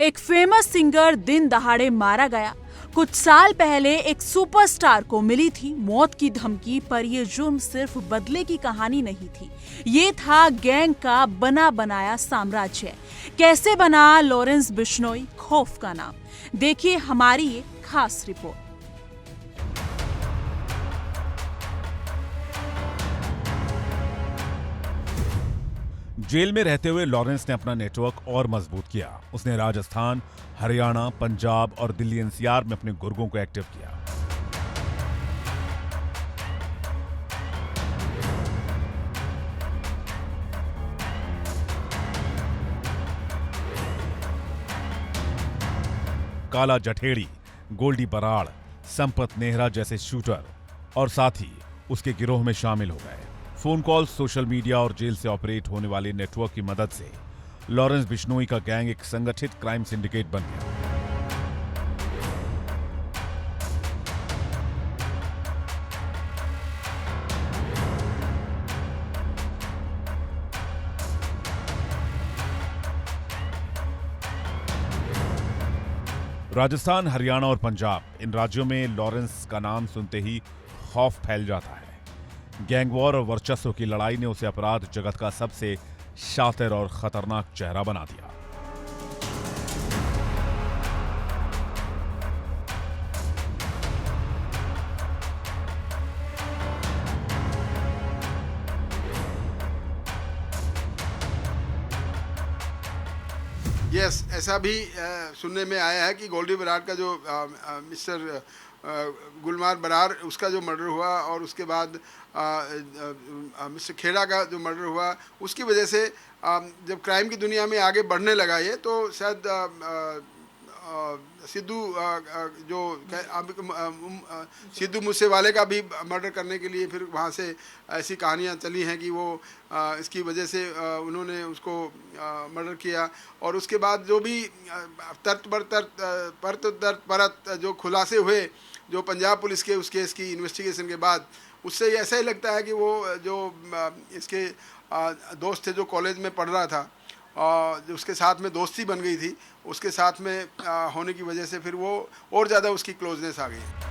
एक famous singer दिन दहाड़े मारा गया। कुछ साल पहले एक सुपरस्टार को मिली थी मौत की धमकी, पर यह जुर्म सिर्फ बदले की कहानी नहीं थी। ये था गैंग का बना बनाया साम्राज्य। कैसे बना लॉरेंस बिश्नोई खौफ का नाम? देखिए हमारी ये खास रिपोर्ट। जेल में रहते हुए लॉरेंस ने अपना नेटवर्क और मजबूत किया। उसने राजस्थान, हरियाणा, पंजाब और दिल्ली एनसीआर में अपने गुर्गों को एक्टिव किया। काला जठेड़ी, गोल्डी बराड़, संपत नेहरा जैसे शूटर और साथी उसके गिरोह में शामिल हो गए। फोन कॉल, सोशल मीडिया और जेल से ऑपरेट होने वाले नेटवर्क की मदद से लॉरेंस बिश्नोई का गैंग एक संगठित क्राइम सिंडिकेट बन गया। राजस्थान, हरियाणा और पंजाब, इन राज्यों में लॉरेंस का नाम सुनते ही खौफ फैल जाता है। गैंग वॉर और वर्चस्व की लड़ाई ने उसे अपराध जगत का सबसे शातिर और खतरनाक चेहरा बना दिया। यस, ऐसा भी सुनने में आया है कि गोल्डी बराड़ का जो मिस्टर गुलमार बरार, उसका जो मर्डर हुआ और उसके बाद मिस्टर खेड़ा का जो मर्डर हुआ, उसकी वजह से जब क्राइम की दुनिया में आगे बढ़ने लगा ये, तो शायद सिद्धू जो सिद्धू मूसेवाले का भी मर्डर करने के लिए फिर वहाँ से ऐसी कहानियाँ चली हैं कि वो इसकी वजह से उन्होंने उसको मर्डर किया। और उसके बाद जो भी परत जो खुलासे हुए जो पंजाब पुलिस के उस केस की इन्वेस्टिगेशन के बाद, उससे ऐसा ही लगता है कि वो जो इसके दोस्त थे जो कॉलेज में पढ़ रहा था, जो उसके साथ में दोस्ती बन गई थी, उसके साथ में होने की वजह से फिर वो और ज़्यादा उसकी क्लोजनेस आ गई।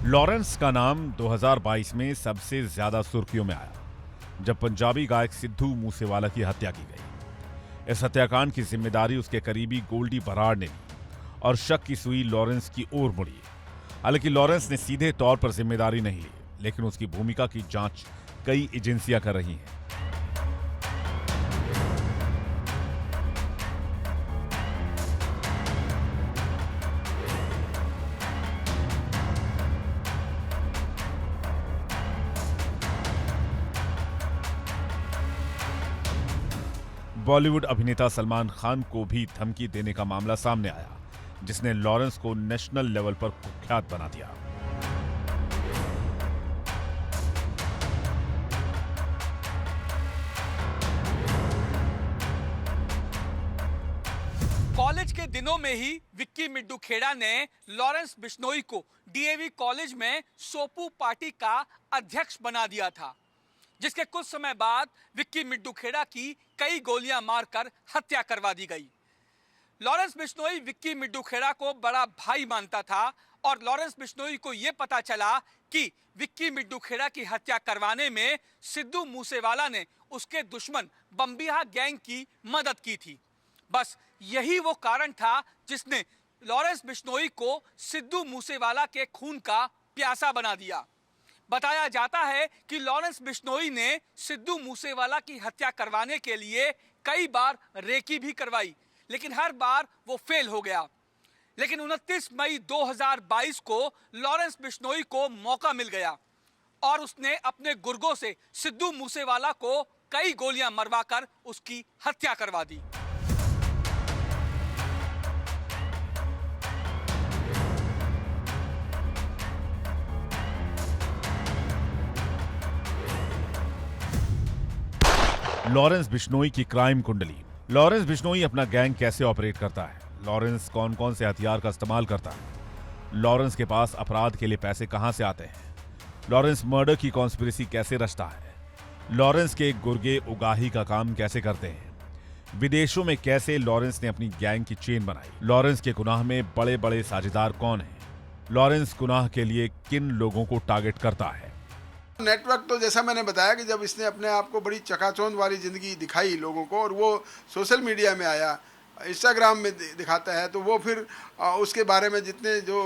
लॉरेंस का नाम 2022 में सबसे ज्यादा सुर्खियों में आया जब पंजाबी गायक सिद्धू मूसेवाला की हत्या की गई। इस हत्याकांड की जिम्मेदारी उसके करीबी गोल्डी बराड़ ने ली और शक की सुई लॉरेंस की ओर मुड़ी। हालांकि लॉरेंस ने सीधे तौर पर जिम्मेदारी नहीं ली, लेकिन उसकी भूमिका की जांच कई एजेंसियां कर रही हैं। बॉलीवुड अभिनेता सलमान खान को भी धमकी देने का मामला सामने आया, जिसने लॉरेंस को नेशनल लेवल पर कुख्यात बना दिया। कॉलेज के दिनों में ही विक्की मिड्डू खेड़ा ने लॉरेंस बिश्नोई को डीएवी कॉलेज में सोपू पार्टी का अध्यक्ष बना दिया था, जिसके कुछ समय बाद विक्की मिड्डू खेड़ा की कई गोलियां मारकर हत्या करवा दी गई। लॉरेंस बिश्नोई विक्की मिड्डू खेड़ा को बड़ा भाई मानता था और लॉरेंस बिश्नोई को यह पता चला कि विक्की मिड्डू खेड़ा की हत्या करवाने में सिद्धू मूसेवाला ने उसके दुश्मन बम्बिहा गैंग की मदद की थी। बस यही वो कारण था जिसने लॉरेंस बिश्नोई को सिद्धू मूसेवाला के खून का प्यासा बना दिया। बताया जाता है कि लॉरेंस बिश्नोई ने सिद्धू मूसेवाला की हत्या करवाने के लिए कई बार रेकी भी करवाई, लेकिन हर बार वो फेल हो गया। लेकिन 29 मई 2022 को लॉरेंस बिश्नोई को मौका मिल गया और उसने अपने गुर्गों से सिद्धू मूसेवाला को कई गोलियां मरवाकर उसकी हत्या करवा दी। लॉरेंस बिश्नोई की क्राइम कुंडली। लॉरेंस बिश्नोई अपना गैंग कैसे ऑपरेट करता है? लॉरेंस कौन कौन से हथियार का इस्तेमाल करता है? लॉरेंस के पास अपराध के लिए पैसे कहां से आते हैं? लॉरेंस मर्डर की कॉन्स्पिरेसी कैसे रचता है? लॉरेंस के गुर्गे उगाही का काम कैसे करते हैं? विदेशों में कैसे लॉरेंस ने अपनी गैंग की चेन बनाई? लॉरेंस के गुनाह में बड़े बड़े साझेदार कौन हैं? लॉरेंस गुनाह के लिए किन लोगों को टारगेट करता है? नेटवर्क तो जैसा मैंने बताया कि जब इसने अपने आप को बड़ी चकाचौंध वाली ज़िंदगी दिखाई लोगों को, और वो सोशल मीडिया में आया, इंस्टाग्राम में दिखाता है, तो वो फिर उसके बारे में जितने जो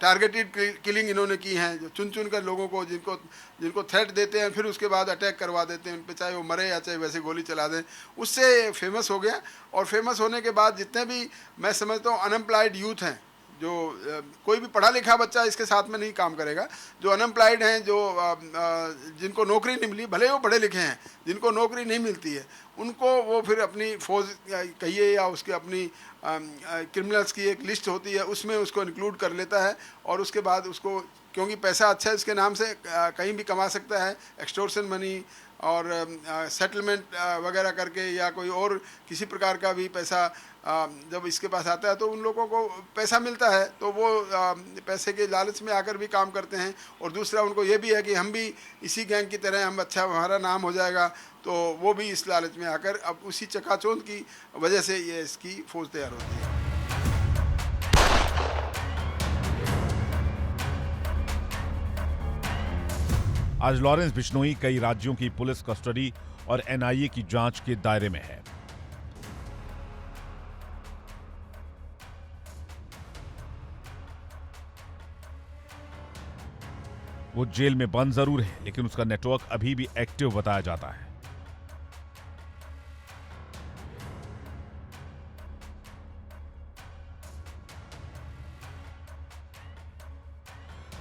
टारगेटेड किलिंग इन्होंने की हैं, जो चुन चुन कर लोगों को जिनको थ्रेट देते हैं, फिर उसके बाद अटैक करवा देते हैं उन पर, चाहे वो मरे या चाहे वैसे गोली चला दें, उससे फेमस हो गया। और फेमस होने के बाद जितने भी मैं समझता हूँ अनएम्प्लॉयड यूथ हैं, जो कोई भी पढ़ा लिखा बच्चा इसके साथ में नहीं काम करेगा, जो अनएम्प्लॉयड हैं, जो जिनको नौकरी नहीं मिली, भले वो पढ़े लिखे हैं, जिनको नौकरी नहीं मिलती है, उनको वो फिर अपनी फौज कहिए या उसकी अपनी क्रिमिनल्स की एक लिस्ट होती है, उसमें उसको इंक्लूड कर लेता है। और उसके बाद उसको, क्योंकि पैसा अच्छा है इसके नाम से, कहीं भी कमा सकता है, एक्सटोर्शन मनी और सेटलमेंट वगैरह करके, या कोई और किसी प्रकार का भी पैसा जब इसके पास आता है तो उन लोगों को पैसा मिलता है, तो वो पैसे के लालच में आकर भी काम करते हैं। और दूसरा उनको ये भी है कि हम भी इसी गैंग की तरह, हम अच्छा, हमारा नाम हो जाएगा, तो वो भी इस लालच में आकर अब उसी चकाचौंध की वजह से ये इसकी फौज तैयार होती है। आज लॉरेंस बिश्नोई कई राज्यों की पुलिस कस्टडी और एनआईए की जांच के दायरे में है। वो जेल में बंद जरूर है, लेकिन उसका नेटवर्क अभी भी एक्टिव बताया जाता है।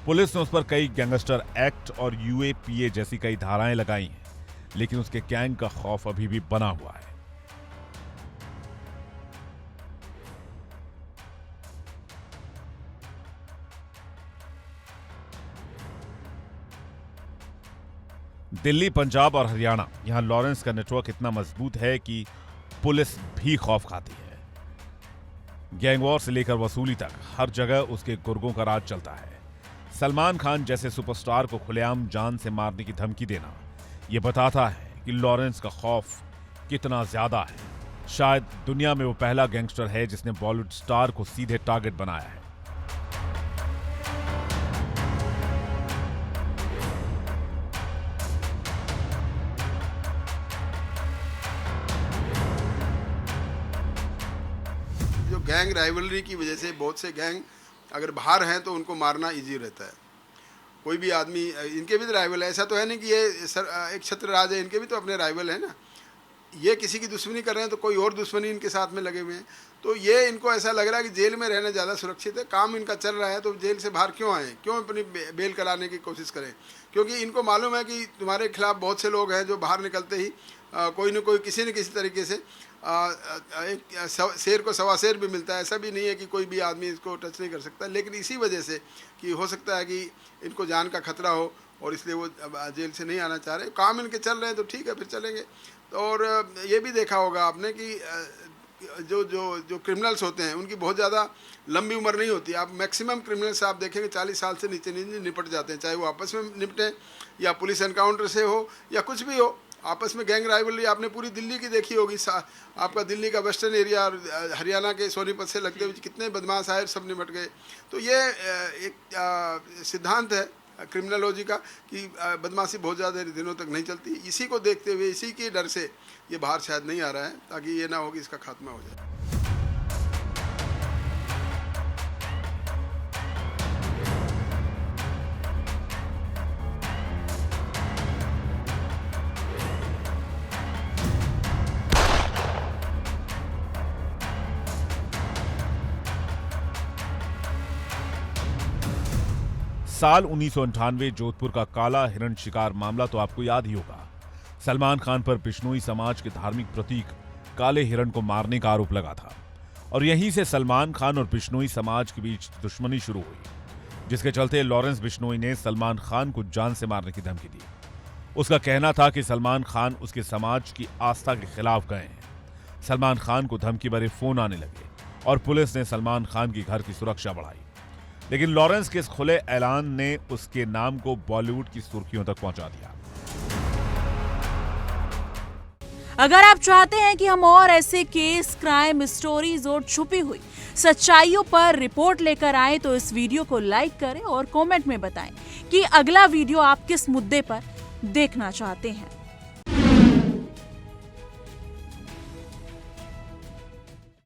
पुलिस ने उस पर कई गैंगस्टर एक्ट और यूएपीए जैसी कई धाराएं लगाई हैं, लेकिन उसके गैंग का खौफ अभी भी बना हुआ है। दिल्ली, पंजाब और हरियाणा, यहां लॉरेंस का नेटवर्क इतना मजबूत है कि पुलिस भी खौफ खाती है। गैंगवॉर से लेकर वसूली तक हर जगह उसके गुर्गों का राज चलता है। सलमान खान जैसे सुपरस्टार को खुलेआम जान से मारने की धमकी देना यह बताता है कि लॉरेंस का खौफ कितना ज्यादा है। शायद दुनिया में वो पहला गैंगस्टर है जिसने बॉलीवुड स्टार को सीधे टारगेट बनाया है। जो गैंग राइवलरी की वजह से बहुत से गैंग अगर बाहर हैं तो उनको मारना इजी रहता है। कोई भी आदमी, इनके भी तो राइवल है, ऐसा तो है नहीं कि ये एक छत्र राज है, इनके भी तो अपने राइवल हैं ना। ये किसी की दुश्मनी कर रहे हैं तो कोई और दुश्मनी इनके साथ में लगे हुए हैं, तो ये इनको ऐसा लग रहा है कि जेल में रहना ज़्यादा सुरक्षित है। काम इनका चल रहा है तो जेल से बाहर क्यों आए, क्यों अपनी बेल कराने की कोशिश करें, क्योंकि इनको मालूम है कि तुम्हारे खिलाफ बहुत से लोग हैं जो बाहर निकलते ही कोई न कोई किसी न किसी तरीके से एक शेर को सवा शेर भी मिलता है। ऐसा भी नहीं है कि कोई भी आदमी इसको टच नहीं कर सकता, लेकिन इसी वजह से कि हो सकता है कि इनको जान का खतरा हो और इसलिए वो जेल से नहीं आना चाह रहे। काम इनके चल रहे हैं तो ठीक है, फिर चलेंगे। और ये भी देखा होगा आपने कि जो जो जो क्रिमिनल्स होते हैं उनकी बहुत ज़्यादा लंबी उम्र नहीं होती। आप मैक्सिमम क्रिमिनल्स आप देखेंगे 40 साल से नीचे निपट जाते हैं, चाहे वो आपस में निपटें या पुलिस एनकाउंटर से हो या कुछ भी हो। आपस में गैंग राइवलरी आपने पूरी दिल्ली की देखी होगी। आपका दिल्ली का वेस्टर्न एरिया और हरियाणा के सोनीपत से लगते हुए कितने बदमाश आए, सब निपट गए। तो ये एक सिद्धांत है क्रिमिनोलॉजी का कि बदमाशी बहुत ज़्यादा दिनों तक नहीं चलती। इसी को देखते हुए, इसी के डर से ये बाहर शायद नहीं आ रहा है, ताकि ये ना हो कि इसका खात्मा हो जाए। साल 1998 जोधपुर का काला हिरण शिकार मामला तो आपको याद ही होगा। सलमान खान पर बिश्नोई समाज के धार्मिक प्रतीक काले हिरण को मारने का आरोप लगा था और यहीं से सलमान खान और बिश्नोई समाज के बीच दुश्मनी शुरू हुई, जिसके चलते लॉरेंस बिश्नोई ने सलमान खान को जान से मारने की धमकी दी। उसका कहना था कि सलमान खान उसके समाज की आस्था के खिलाफ गए हैं। सलमान खान को धमकी भरे फोन आने लगे और पुलिस ने सलमान खान की घर की सुरक्षा बढ़ाई। लेकिन लॉरेंस के इस खुले ऐलान ने उसके नाम को बॉलीवुड की सुर्खियों तक पहुंचा दिया। अगर आप चाहते हैं कि हम और ऐसे केस, क्राइम स्टोरीज और छुपी हुई सच्चाइयों पर रिपोर्ट लेकर आए तो इस वीडियो को लाइक करें और कमेंट में बताएं कि अगला वीडियो आप किस मुद्दे पर देखना चाहते हैं।